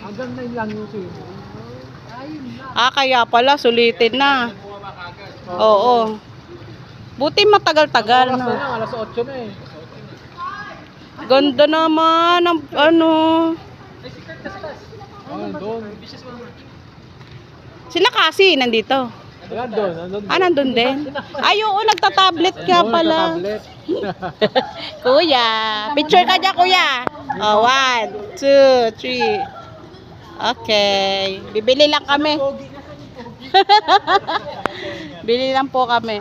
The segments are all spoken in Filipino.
Hanggang 9 lang yung swimming. Ah, kaya pala, sulitin na. Oo. Buti matagal-tagal Oras na na. lang, alas 8 na eh. Ganda naman ng ano. Doon. Sila kasi nandito. Ayan, doon. Ah, nandun din. Ay, oo, nagtatablet ka pala. Tablet. Kuya, picture ka dyan, kuya. Oh, 1, 2, 3. Okay. Bibili lang kami. Bili lang po kami.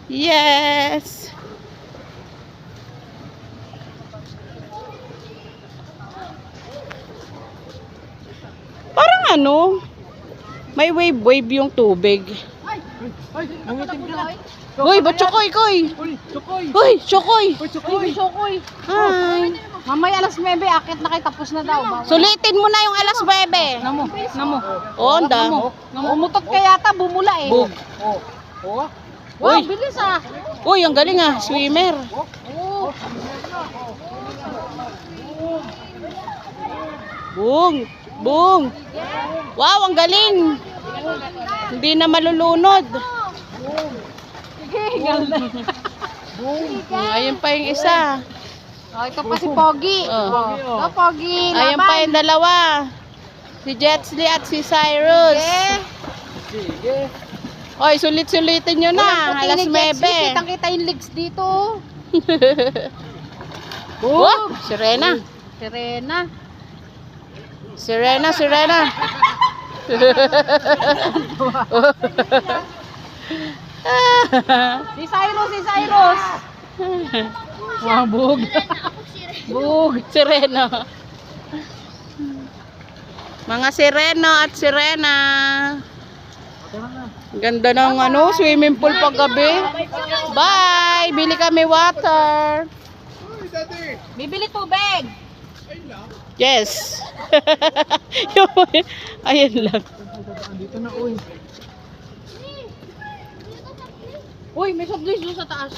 Yes. Parang ano, may wave yung tubig. Ay, nangitim ka. Uy, ba't chokoy, koy? Uy, Chokoy. Uy, chokoy. Uy, Chokoy. Chokoy. Hi. Mamaya alas 9, akit na kayo, tapos na daw. Sulitin mo na yung alas 9. Namo. Oh, anda. Umutot ka yata, bumula eh. Bug. Oh. Wow, Uy. bilis ah. Uy, ang galing ah, swimmer. Oo. Bung. Bung. Wow, ang galing. Hindi na malulunod. Sige, hingal na. Ayun pa yung isa. Oh, ito pa si Pogi. Oh. Ito, Pogi. Ayun pa yung dalawa. Si Jetsley at si Cyrus. Sige. Oy, sulit-sulitin nyo na. Alas 9. Kitang-kita yung legs dito. Oh, Sirena. Serena. Sirena, Sirena. Si Cyrus. Wow, bug. Bug, Sirena. Mga Sireno at Sirena. Ganda ng ano, swimming pool paggabi. Bye! Bili kami water. Bibili tubig. Yes. Ayun lang. Andito na, uy. Uy, may soft drinks doon sa taas.